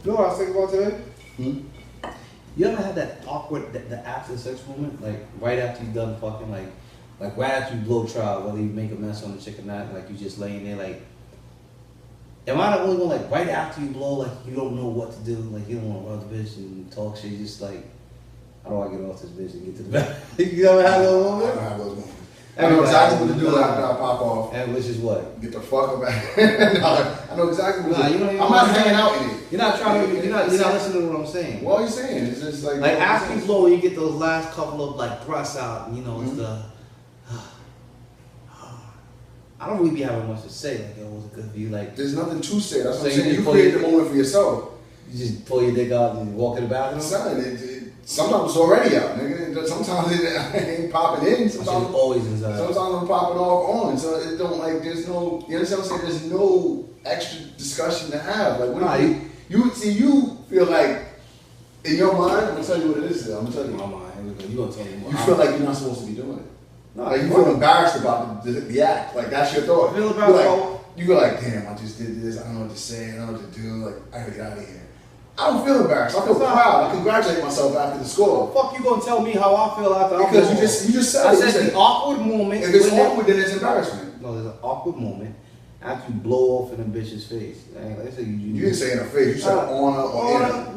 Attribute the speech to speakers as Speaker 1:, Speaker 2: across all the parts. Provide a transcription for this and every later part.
Speaker 1: You know what I was thinking about today?
Speaker 2: You ever had that awkward, the after sex moment? Like, right after you done fucking, like right after you blow trial, whether you make a mess on the chick or not, like, you just laying there, like, am I the only one, like, right after you blow, like, you don't know what to do, like, you don't want to rub the bitch and talk shit, you just, like, how do I get off this bitch and get to the back? You ever had those moments?
Speaker 1: I don't have those moments. I know exactly what to do after I pop off.
Speaker 2: And which is what?
Speaker 1: Get the fuck up out. I know exactly what to do. I'm not hanging out in it.
Speaker 2: You're not trying to, you're not listening to what I'm saying.
Speaker 1: What are you saying? It's just like
Speaker 2: after you blow, you get those last couple of, like, thrusts out, and, you know, it's the, I don't really be having much to say, like, it was a good view, like.
Speaker 1: There's nothing to say, that's what I'm
Speaker 2: So
Speaker 1: saying. You create the moment for yourself.
Speaker 2: You just pull your dick out and walk in the bathroom?
Speaker 1: Sometimes it's already out, nigga. Sometimes it ain't popping in. Sometimes
Speaker 2: it's always inside.
Speaker 1: Sometimes I'm popping off on. So it don't, like, there's no, you understand what I'm saying? There's no extra discussion to have. Like, what you feel like, in your mind, I'm gonna tell you what it is. I'm gonna tell you.
Speaker 2: In my mind, you gonna tell me more.
Speaker 1: You feel like you're not supposed to be doing it. No, like you feel embarrassed about the act. Like that's your thought.
Speaker 2: I feel embarrassed.
Speaker 1: You go like, damn, I just did this. I don't know what to say. I don't know what to do. Like, I gotta get out of here. I don't feel embarrassed. I feel proud. I congratulate myself after the score.
Speaker 2: What the fuck you gonna tell me how I feel after?
Speaker 1: Because you just said
Speaker 2: I said the awkward moment.
Speaker 1: If it's awkward, then it's embarrassment.
Speaker 2: No, there's an awkward moment after you blow off in a bitch's face. Like I said,
Speaker 1: you didn't say in her face. You said on her or in her.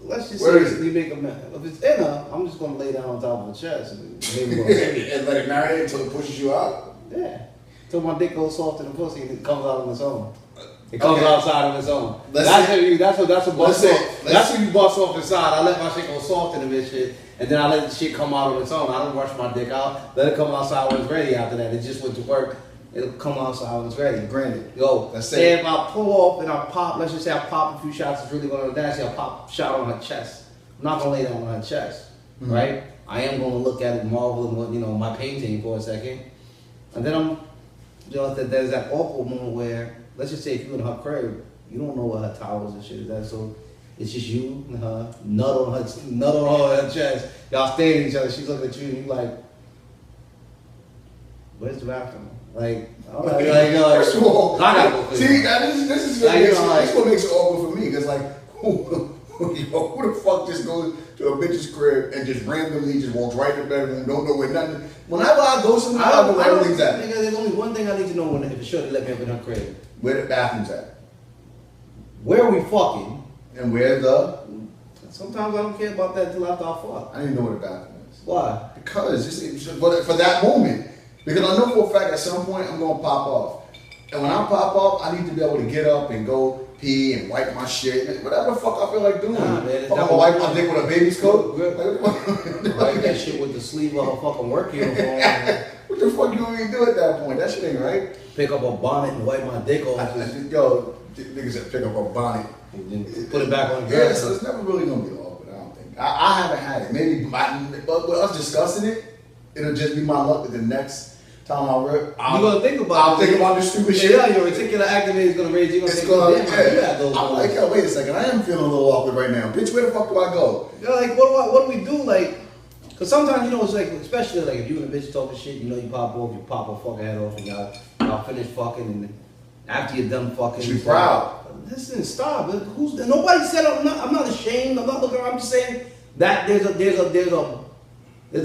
Speaker 2: Let's just say you make a mess. If it's in her, I'm just gonna lay down on top of the chest and maybe
Speaker 1: and let it marinate until it pushes you out.
Speaker 2: Yeah, till my dick goes soft in the pussy and it comes out on its own. It comes outside on its own. That's what bust off. That's when you bust off inside. I let my shit go soft in the bitch shit, and then I let the shit come out on its own. I don't rush my dick out. Let it come outside when it's ready. After that, it just went to work. It'll come outside when it's ready.
Speaker 1: Granted.
Speaker 2: Yo, if I pull off and I pop, let's just say I pop a few shots, it's really going to dash. I'll pop a shot on her chest. I'm not going to lay down on her chest, right? I am going to look at it, marvel at my painting for a second. And then there's that awkward moment where, let's just say if you're in her crib, you don't know what her towels and shit is that, so it's just you and her, nut on her chest. Y'all staring at each other, she's looking at you and you like, where's the bathroom? Like,
Speaker 1: first of all,
Speaker 2: I gotta go
Speaker 1: see, this what makes it awkward for me, because like, who the fuck just goes to a bitch's crib and just randomly just walks right to the bedroom, don't know where nothing. Whenever I go somewhere, I know where everything's at.
Speaker 2: Nigga, there's only one thing I need to know if it's sure to let me up in her crib.
Speaker 1: Where the bathroom's at.
Speaker 2: Where are we fucking?
Speaker 1: And where the...
Speaker 2: Sometimes I don't care about that until after I fuck.
Speaker 1: I didn't know where the bathroom is.
Speaker 2: Why?
Speaker 1: Because, for that moment. Because I know for a fact at some point I'm going to pop off. And when I pop off, I need to be able to get up and go pee and wipe my shit. Whatever the fuck I feel like doing.
Speaker 2: Nah, man,
Speaker 1: I'm going to wipe my dick with a baby's coat.
Speaker 2: Wipe that shit with the sleeve of a fucking work uniform.
Speaker 1: What the fuck you want me to do at that point? That shit ain't right.
Speaker 2: Pick up a bonnet and wipe my dick off.
Speaker 1: Yo, niggas said pick up a bonnet.
Speaker 2: And put it back on the
Speaker 1: girl. Yeah, so it's never really going to be awkward, I don't think. I haven't had it. Maybe, but with us discussing it, it'll just be my luck that the next time I rip,
Speaker 2: you're gonna think about
Speaker 1: I'll think about this stupid shit.
Speaker 2: Yeah, your reticular activator is gonna raise. You're gonna think,
Speaker 1: I'm like, yo, wait a second, I am feeling a little awkward right now. Bitch, where the fuck do I go?
Speaker 2: You're like, what do we do? Like, cause sometimes it's like, especially like if you and a bitch talking shit, you pop off, you pop her fucking head off, and y'all finish fucking, and after you're done fucking,
Speaker 1: she's proud.
Speaker 2: Listen, stop. Nobody said I'm not ashamed. I'm not looking around. I'm just saying that there's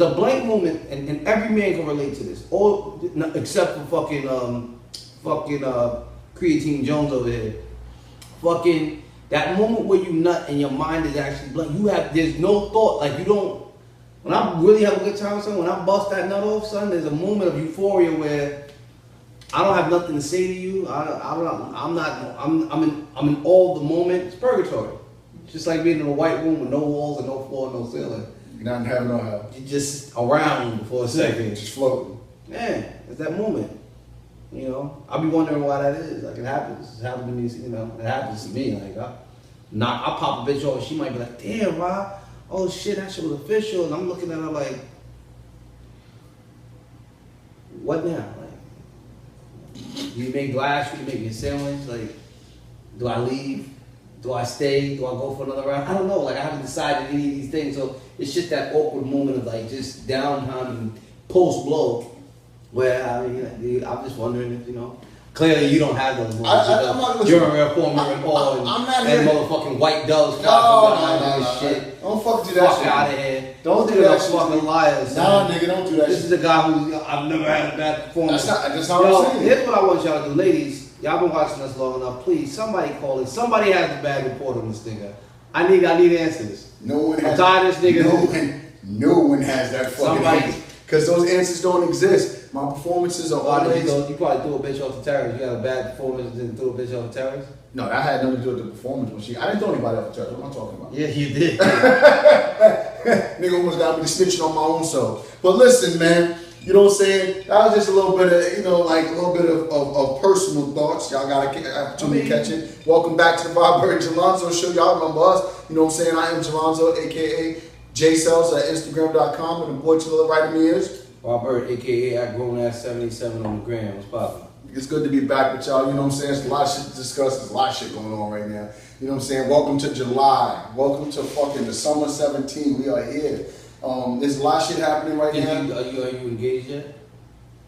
Speaker 2: a blank moment, and every man can relate to this. All except for Creatine Jones over here. Fucking that moment where you nut and your mind is actually blank. There's no thought. Like you don't. When I really have a good time, son, when I bust that nut off, son, there's a moment of euphoria where I don't have nothing to say to you. I'm in all the moment. It's purgatory. It's just like being in a white room with no walls and no floor, no ceiling.
Speaker 1: You're not having no help.
Speaker 2: You're just around for a second.
Speaker 1: Just floating.
Speaker 2: Yeah, it's that moment. I'll be wondering why that is. Like it happens. It's happened to me, it happens to me. Like I pop a bitch off, she might be like, damn, why? Oh shit, that shit was official. And I'm looking at her like, what now? Like, do you make glass? Do you make me a sandwich? Like, do I leave? Do I stay? Do I go for another round? I don't know. Like, I haven't decided any of these things. So it's just that awkward moment of like just downtime and post blow, where I'm just wondering if Clearly, you don't have those movies.
Speaker 1: I'm not gonna
Speaker 2: You're a reformer and all, and motherfucking white doves.
Speaker 1: No,
Speaker 2: shit.
Speaker 1: Don't fucking do that
Speaker 2: Fuck
Speaker 1: shit.
Speaker 2: out of here.
Speaker 1: Don't do that shit.
Speaker 2: Fucking liars.
Speaker 1: Nah, nigga, don't do that
Speaker 2: This
Speaker 1: shit.
Speaker 2: is a guy who I've never had a bad performance.
Speaker 1: That's not what I'm saying.
Speaker 2: Here's what I want y'all to do, ladies. Y'all been watching us long enough. Please, somebody call it. Somebody has a bad report on this nigga. I need answers.
Speaker 1: No one has.
Speaker 2: I'm tired of this nigga.
Speaker 1: No one has that fucking
Speaker 2: Somebody.
Speaker 1: answer. Because those answers don't exist. My performances are always.
Speaker 2: You probably threw a bitch off the terrace. You got a bad performance and threw a bitch off the terrace?
Speaker 1: No, that had nothing to do with the performance. I didn't throw anybody off the church. What am I talking about?
Speaker 2: Yeah, you did.
Speaker 1: Nigga almost got me snitching on my own self. But listen, man, you know what I'm saying? That was just a little bit of, like a little bit of personal thoughts. Y'all got an opportunity to catch it. Welcome back to the Robert Jalonzo Show. Y'all remember us. You know what I'm saying? I am Jalonzo, a.k.a. JCells at Instagram.com. And the boy to the right of me is
Speaker 2: Robert, a.k.a. at GrownAss77 on the gram. What's poppin'?
Speaker 1: It's good to be back with y'all. You know what I'm saying? There's a lot of shit to discuss. There's a lot of shit going on right now. You know what I'm saying? Welcome to July. Welcome to fucking the summer 17. We are here. There's a lot of shit happening right now.
Speaker 2: Are you engaged yet?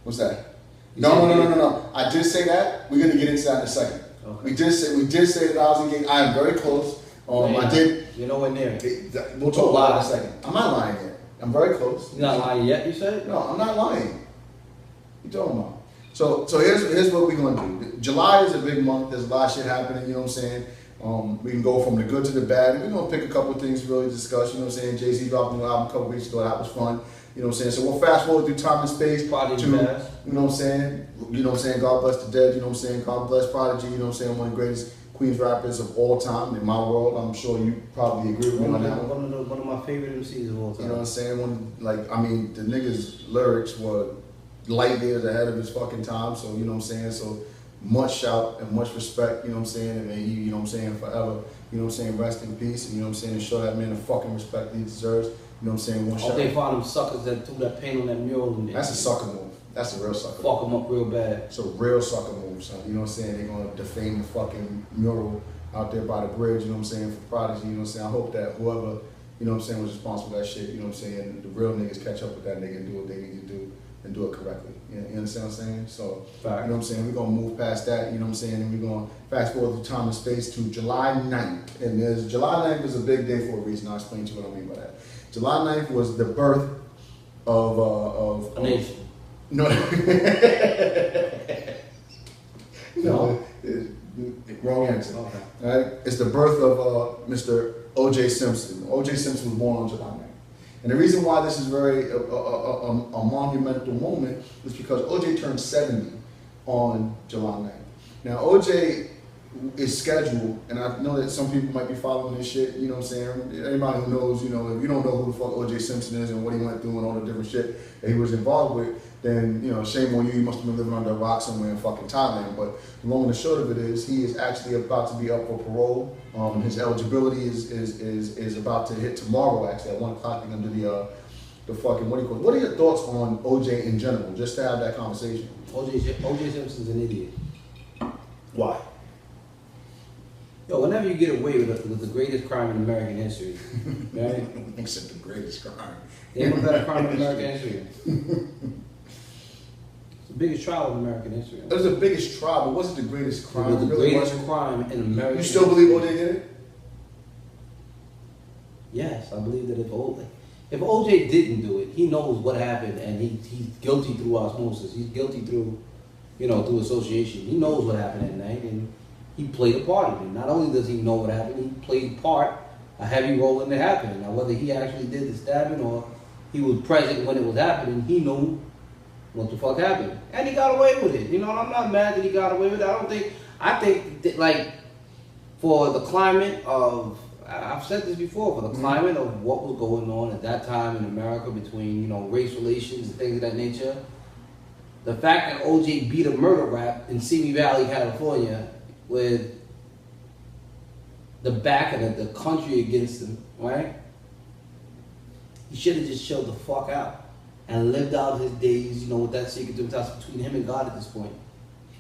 Speaker 1: What's that? No. I did say that. We're gonna get into that in a second. Okay. We did say that I was engaged. I am very close. I did.
Speaker 2: You're nowhere near.
Speaker 1: We'll talk about it in a second. I'm not lying yet. I'm very close.
Speaker 2: You're not lying yet, you said?
Speaker 1: No, I'm not lying. What you talking about? So here's what we're gonna do. July is a big month. There's a lot of shit happening. You know what I'm saying? We can go from the good to the bad. We're gonna pick a couple of things to really discuss. You know what I'm saying? Jay-Z dropped a new album a couple weeks ago. That was fun. You know what I'm saying? So we'll fast forward through time and space.
Speaker 2: Prodigy,
Speaker 1: you know what I'm saying? You know what I'm saying? God bless the dead. You know what I'm saying? God bless Prodigy. You know what I'm saying? One of the greatest Queens rappers of all time in my world. I'm sure you probably agree with me on that one.
Speaker 2: One of my favorite MCs of all time.
Speaker 1: You know what I'm saying? The nigga's lyrics were light years ahead of his fucking time. So, you know what I'm saying? So much shout and much respect, you know what I'm saying? And he, you know what I'm saying, forever, you know what I'm saying, rest in peace, and you know what I'm saying, and show that man the fucking respect he deserves, you know what I'm saying, one shot.
Speaker 2: They found them suckers that threw that paint on that mural.
Speaker 1: That's a sucker move. That's a real sucker
Speaker 2: move. Fuck them up real bad.
Speaker 1: It's a real sucker move, son. You know what I'm saying? They're going to defame the fucking mural out there by the bridge, you know what I'm saying, for Prodigy, you know what I'm saying? I hope that whoever, you know what I'm saying, was responsible for that shit, you know what I'm saying, the real niggas catch up with that nigga and do what they need to do and do it correctly. You understand what I'm saying? So, you know what I'm saying? We're going to move past that, you know what I'm saying? And we're going to fast forward through time and space to July 9th. And July 9th is a big day for a reason. I'll explain to you what I mean by that. July 9th was the birth of
Speaker 2: a nation.
Speaker 1: No. Wrong answer. Okay. All right? It's the birth of Mr. O.J. Simpson. O.J. Simpson was born on July 9th. And the reason why this is very a monumental moment is because O.J. turned 70 on July 9th. Now, O.J. is scheduled, and I know that some people might be following this shit, you know what I'm saying? Anybody who knows, you know, if you don't know who the fuck O.J. Simpson is and what he went through and all the different shit that he was involved with, then, you know, shame on you, you must have been living under a rock somewhere in fucking Thailand. But the long and the short of it is, he is actually about to be up for parole. His eligibility is about to hit tomorrow, actually, at 1 o'clock. They're gonna do the fucking, what do you call it? What are your thoughts on OJ in general, just to have that conversation?
Speaker 2: OJ Simpson's an idiot.
Speaker 1: Why?
Speaker 2: Yo, whenever you get away with the greatest crime in American history, right?
Speaker 1: Except the greatest crime.
Speaker 2: There ain't no better crime in American history. It's the biggest trial in American history.
Speaker 1: It was the biggest trial, but was it the greatest crime?
Speaker 2: It was the greatest crime in American history.
Speaker 1: You still believe OJ did it?
Speaker 2: Yes, I believe that if OJ didn't do it, he knows what happened, and he's guilty through osmosis. He's guilty through, through association. He knows what happened that night, and he played a part in it. Not only does he know what happened, he played a heavy role in it happening. Now, whether he actually did the stabbing or he was present when it was happening, he knew what the fuck happened, and he got away with it. And I'm not mad that he got away with it. I think that, like, for the climate of, I've said this before, for the climate of what was going on at that time in America between, race relations and things of that nature, the fact that OJ beat a murder rap in Simi Valley, California, with the back of the country against him, right? He should have just chilled the fuck out and lived out his days, with that secret between him and God at this point.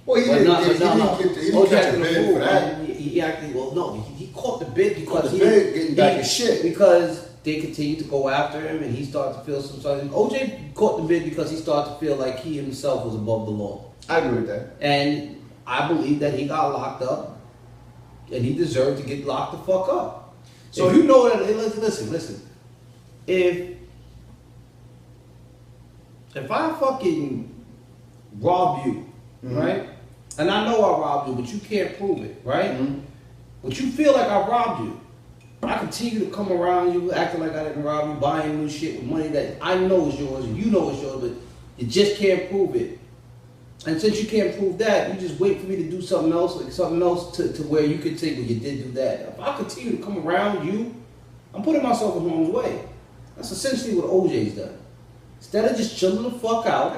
Speaker 1: Well, he didn't catch the bid for that.
Speaker 2: He caught the bid because
Speaker 1: getting back his shit.
Speaker 2: Because they continued to go after him, and he started to feel some sort of. OJ caught the bid because he started to feel like he himself was above the law.
Speaker 1: I agree with that.
Speaker 2: And I believe that he got locked up, and he deserved to get locked the fuck up. So you know that. Listen. If I fucking rob you, right? And I know I robbed you, but you can't prove it, right? But you feel like I robbed you. I continue to come around you, acting like I didn't rob you, buying new shit with money that I know is yours and you know is yours, but you just can't prove it. And since you can't prove that, you just wait for me to do something else, to where you can say, well, you did do that. If I continue to come around you, I'm putting myself in harm's way. That's essentially what OJ's done. Instead of just chilling the fuck out,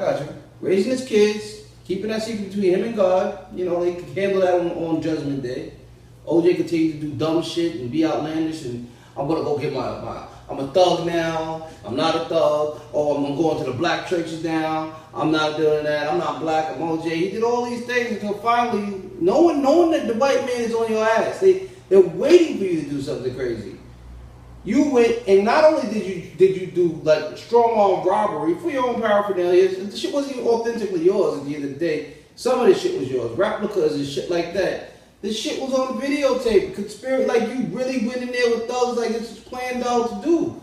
Speaker 2: raising his kids, keeping that secret between him and God, you know, they can handle that on Judgment Day. OJ continued to do dumb shit and be outlandish, and I'm gonna go get I'm a thug now, I'm not a thug, or I'm going to the black churches now, I'm not doing that, I'm not black, I'm OJ. He did all these things until finally, knowing that the white man is on your ass, they're waiting for you to do something crazy. You went, and not only did you do like strong arm robbery for your own paraphernalia, the shit wasn't even authentically yours at the end of the day. Some of this shit was yours, replicas and shit like that. This shit was on videotape, conspiracy, like you really went in there with thugs like this was planned out to do.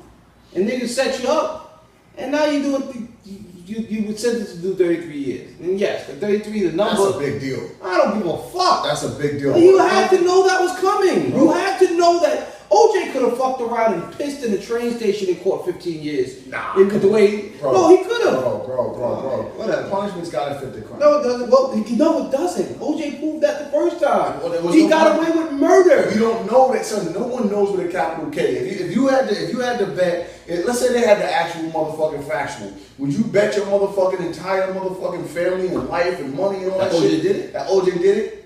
Speaker 2: And niggas set you up. And now you were sentenced to do 33 years. And yes, the 33 is the number.
Speaker 1: That's a big deal.
Speaker 2: I don't give a fuck.
Speaker 1: That's a big deal.
Speaker 2: You had to know that was coming. Bro. You had to know that. OJ could have fucked around and pissed in the train station in court 15 years.
Speaker 1: Nah.
Speaker 2: No, he could have.
Speaker 1: Bro.
Speaker 2: Whatever.
Speaker 1: Punishment's gotta fit the crime.
Speaker 2: No, it doesn't. Well, no, it doesn't. OJ proved that the first time.
Speaker 1: Well,
Speaker 2: he got away with murder.
Speaker 1: You don't know that, son. No one knows what a capital K. If you had to bet, let's say they had the actual motherfucking factual, would you bet your motherfucking entire motherfucking family and life and money and all that shit?
Speaker 2: OJ did it?
Speaker 1: That OJ did it?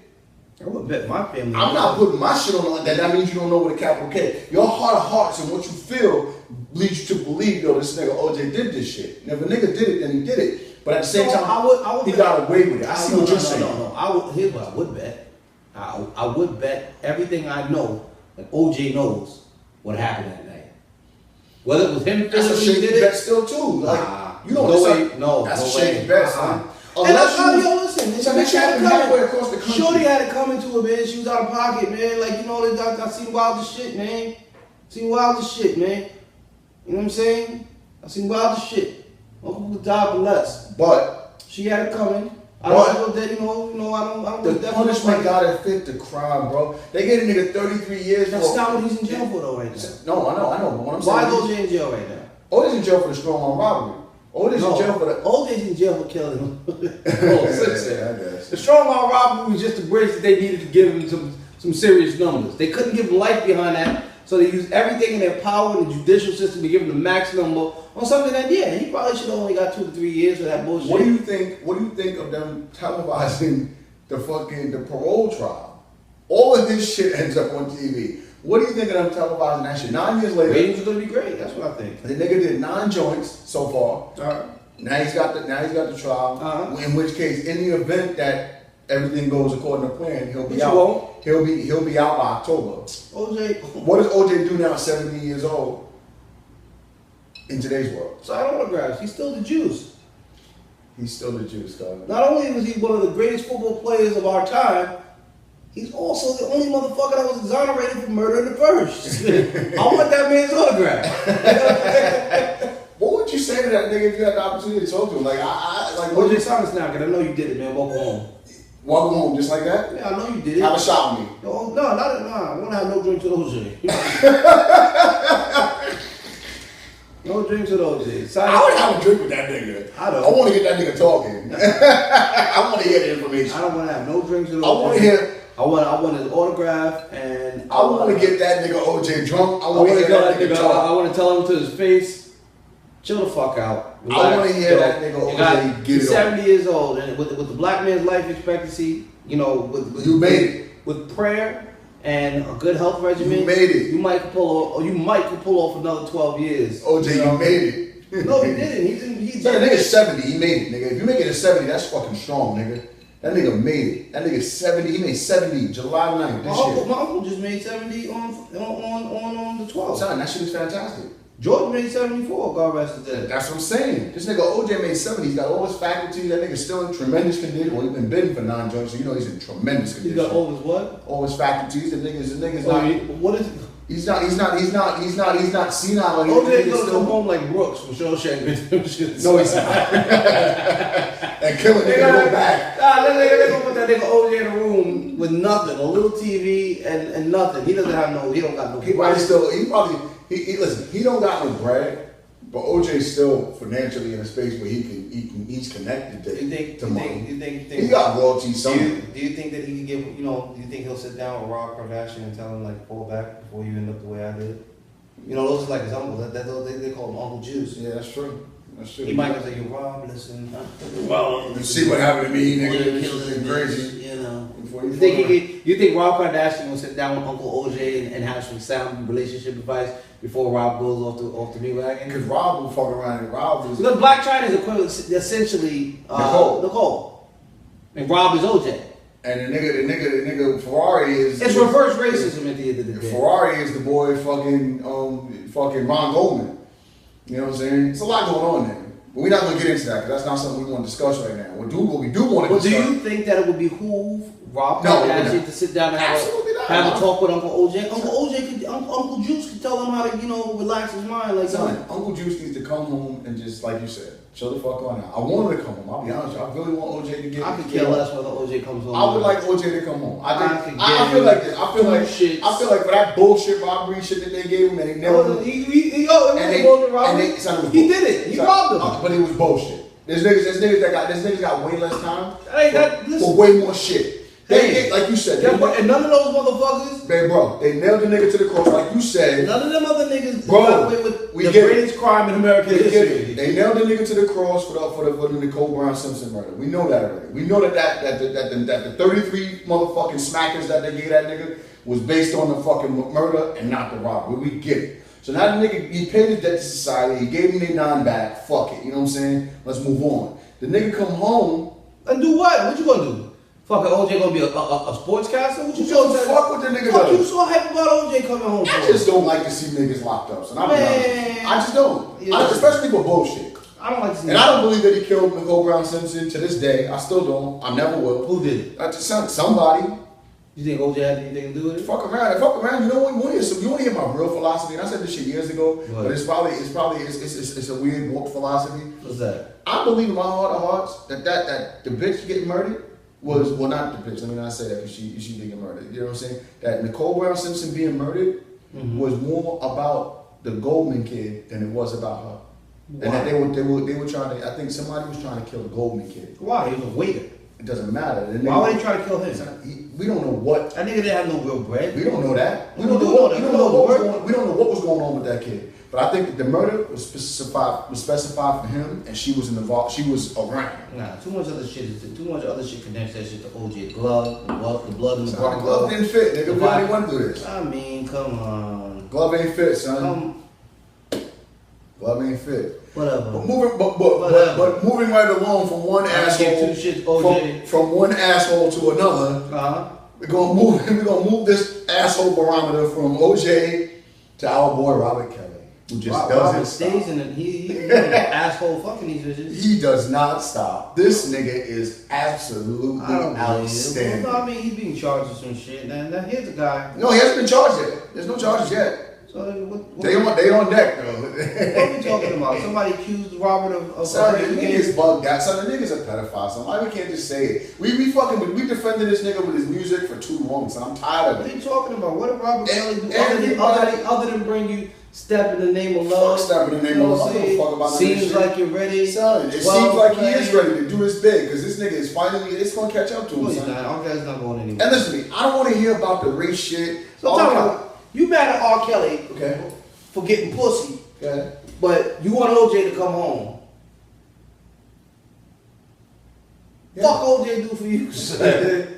Speaker 2: I would bet my family.
Speaker 1: I'm not putting my shit on that. That means you don't know what a capital K. Your heart of hearts and what you feel leads you to believe, yo, this nigga OJ did this shit. And if a nigga did it, then he did it. But at the same time,
Speaker 2: I would
Speaker 1: he
Speaker 2: bet,
Speaker 1: got away with it. I see what you're saying.
Speaker 2: No. Here's what I would bet. I would bet everything I know that OJ knows what happened that night. Whether it was him
Speaker 1: That's a
Speaker 2: physically
Speaker 1: shady
Speaker 2: did
Speaker 1: bet
Speaker 2: it.
Speaker 1: still too. Like you know,
Speaker 2: No way. No,
Speaker 1: that's
Speaker 2: no
Speaker 1: a shady
Speaker 2: way.
Speaker 1: bet, son.
Speaker 2: And listen,
Speaker 1: so that shit happened halfway across the country.
Speaker 2: Shorty had it coming to her, man. She was out of pocket, man. Like, you know, I seen wildest shit, man. Seen wildest shit, man. You know what I'm saying? I seen wildest shit. Uncle the job for less.
Speaker 1: But
Speaker 2: she had it coming. I don't know, I don't
Speaker 1: the punishment gotta fit the crime, bro. They gave a nigga 33 years.
Speaker 2: That's not what he's in jail for though right now.
Speaker 1: No, I know. But what I'm saying,
Speaker 2: why OJ in jail right now?
Speaker 1: OJ's in jail for the strong arm robbery. OJ's in jail for the.
Speaker 2: OJ's in jail for killing him.
Speaker 1: The
Speaker 2: strong arm robbery was just a bridge that they needed to give him some serious numbers. They couldn't give him life behind that, so they used everything in their power in the judicial system to give him the max number on something that, yeah, he probably should have only got 2 to 3 years for that bullshit.
Speaker 1: What do you think of them televising the parole trial? All of this shit ends up on TV. What do you think of them televising that shit? 9 years later,
Speaker 2: ratings are gonna be great. That's what I think.
Speaker 1: The nigga did 9 joints so far. Now he's got the trial. In which case, in the event that everything goes according to plan, he'll be out. He'll be out by October.
Speaker 2: OJ.
Speaker 1: What does OJ do now? 70 years old. In today's world.
Speaker 2: Side autographs. He's still the juice.
Speaker 1: He's still the juice, dog.
Speaker 2: Not only was he one of the greatest football players of our time, he's also the only motherfucker that was exonerated for murder in the first. I want that man's autograph.
Speaker 1: What would you say to that nigga if you had the opportunity to talk to him? Like,
Speaker 2: OJ Simpson now, because I know you did it, man. Welcome home.
Speaker 1: Welcome home, just like that?
Speaker 2: Yeah, I know you did it.
Speaker 1: Have a shot with me.
Speaker 2: No, I want to have no drink to OJ. No drinks with OJ.
Speaker 1: I would have a drink with that nigga. I want to get that nigga talking. I want to hear the information.
Speaker 2: I don't want to have no drinks with OJ.
Speaker 1: I want to hear.
Speaker 2: I want his autograph, and
Speaker 1: I want to get that nigga OJ drunk. I want to hear that nigga talk.
Speaker 2: I want to tell him to his face, chill the fuck out. Relax.
Speaker 1: I want to hear that nigga OJ get it.
Speaker 2: He's 70 years old, and with the black man's life expectancy, you know,
Speaker 1: you made it
Speaker 2: with prayer and a good health regimen.
Speaker 1: You made it.
Speaker 2: You might pull off another 12 years.
Speaker 1: OJ, you made it.
Speaker 2: No, he didn't. He's
Speaker 1: so the nigga's 70. He made it, nigga. If you make it to 70, that's fucking strong, nigga. That nigga made it. That nigga's 70. He made 70 July 9th this year.
Speaker 2: My uncle just made 70 on the 12th.
Speaker 1: Son, that shit is fantastic.
Speaker 2: George made 74, God rest his dead.
Speaker 1: That's what I'm saying. This nigga OJ made 70. He's got all his faculties. That nigga's still in tremendous condition. Well, he's been bidding for 9 joints, so you know he's in tremendous
Speaker 2: He
Speaker 1: condition.
Speaker 2: got all his what?
Speaker 1: All his faculties. The nigga's
Speaker 2: Oh,
Speaker 1: not.
Speaker 2: what is
Speaker 1: He's not senile.
Speaker 2: OJ gonna come home like Brooks from Shawshank Redemption.
Speaker 1: No, he's not. And killing nigga go back.
Speaker 2: Nah, they gonna put that nigga OJ in a room with nothing, a little TV and nothing. He doesn't have no, he don't got no.
Speaker 1: He listen, he don't got no bread, but OJ's still financially in a space where he's connected to money.
Speaker 2: You think
Speaker 1: He got royalties somewhere.
Speaker 2: Do you think that he can give, do you think he'll sit down with Rob Kardashian and tell him, like, fall back before you end up the way I did? Those are like his uncles. They call him Uncle Juice.
Speaker 1: Yeah, that's true. That's true.
Speaker 2: He might go say, yo, Rob, listen.
Speaker 1: You see what happened to me, nigga.
Speaker 2: This
Speaker 1: It's crazy. Before
Speaker 2: You think Rob Kardashian will sit down with Uncle OJ and have some sound relationship advice before Rob goes off the meat wagon?
Speaker 1: Because Rob will fuck around and Rob is.
Speaker 2: Because Black China is equivalent, essentially Nicole, and Rob is OJ.
Speaker 1: And the nigga Ferrari is.
Speaker 2: It's reverse racism at the end of the day.
Speaker 1: Ferrari is the boy fucking Ron Goldman. You know what I'm saying? It's a lot going on there. But we're not going to get into that because that's not something we want to discuss right now. What we do want to discuss.
Speaker 2: Do you think that it would behoove Rob Kardashian to sit down and have a talk with Uncle OJ? Uncle Juice could tell him how to, relax his mind. Like
Speaker 1: son, Uncle Juice needs to come home and just, like you said, chill the fuck on out. I want him to come home. I'll be honest with you. I really want OJ to get.
Speaker 2: I could care less whether OJ comes home.
Speaker 1: I would like OJ to come home. I feel like this. I feel like for that bullshit robbery shit that they gave him, and they never.
Speaker 2: He did it. He robbed him.
Speaker 1: But it was bullshit. There's niggas got way less time
Speaker 2: Listen.
Speaker 1: for way more shit. They like you said,
Speaker 2: and none of those motherfuckers,
Speaker 1: they nailed the nigga to the cross, like you said.
Speaker 2: None of them other niggas
Speaker 1: got
Speaker 2: away with the greatest crime in American history.
Speaker 1: They nailed the nigga to the cross for the Nicole Brown Simpson murder. We know that already. We know that the 33 motherfucking smackers that they gave that nigga was based on the fucking murder and not the robbery. We get it. So now the nigga, he paid his debt to society. He gave him their 9 back. Fuck it. You know what I'm saying? Let's move on. The nigga come home
Speaker 2: and do what? What you gonna do? Fucking OJ gonna be a sportscaster? What you
Speaker 1: so fuck what the nigga
Speaker 2: does?
Speaker 1: You
Speaker 2: so hype about OJ coming home for?
Speaker 1: I just don't like to see niggas locked up. So I just don't. Yeah. Especially for bullshit.
Speaker 2: I don't like to see
Speaker 1: and I don't believe that he killed Nicole Brown Simpson to this day. I still don't. I never will.
Speaker 2: Who did it?
Speaker 1: Somebody.
Speaker 2: You think OJ had anything to do with it?
Speaker 1: Fuck around. You know what? You want to hear my real philosophy? And I said this shit years ago, what? But it's a weird woke philosophy.
Speaker 2: What's that?
Speaker 1: I believe in my heart of hearts that the bitch getting murdered was not the bitch. Let me not say that because she didn't get murdered. You know what I'm saying? That Nicole Brown Simpson being murdered was more about the Goldman kid than it was about her. Why? And that they were trying to. I think somebody was trying to kill the Goldman kid.
Speaker 2: Why? He was a waiter.
Speaker 1: It doesn't matter.
Speaker 2: Why would they try to kill him?
Speaker 1: We don't know what.
Speaker 2: That nigga didn't have no real bread.
Speaker 1: We don't know that. We don't know what was going on with that kid. But I think that the murder was specified for him, and she was involved. She was around.
Speaker 2: Nah, too much other shit connects that shit to OJ. Glove, the blood in the bar.
Speaker 1: Glove didn't fit, nigga. We already went through this.
Speaker 2: I mean, come on.
Speaker 1: Glove ain't fit, son. Glove ain't fit.
Speaker 2: Whatever.
Speaker 1: But moving right along from one asshole from one asshole to another. We're gonna move this asshole barometer from OJ to our boy Robert Kelly, who just doesn't stop.
Speaker 2: Stays in it. He's an asshole fucking these bitches.
Speaker 1: He does not stop. This nigga is absolutely outstanding.
Speaker 2: I mean, he's being charged with some shit. Now here's a guy.
Speaker 1: No, he hasn't been charged yet. There's no charges yet.
Speaker 2: So
Speaker 1: they on deck though.
Speaker 2: What are we talking about? Somebody accused Robert of
Speaker 1: son, the nigga's bugged out. Son, the nigga's a pedophile. Son, why we can't just say it? We defended this nigga with his music for too long. Son, I'm tired of it.
Speaker 2: What are you talking about? What did Robert Kelly do other than bring you Step in the Name of Love?
Speaker 1: Step in the Name of Love. I don't fuck about
Speaker 2: Seems like you're ready.
Speaker 1: Son, it seems like he is ready to do his big because this nigga is finally, it's going to catch up to him.
Speaker 2: No, he's not. Our guy's not going anywhere.
Speaker 1: And listen to me, I don't want to hear about the race shit.
Speaker 2: So talk about, you mad at R. Kelly for getting pussy, but you want OJ to come home. Fuck OJ do for you?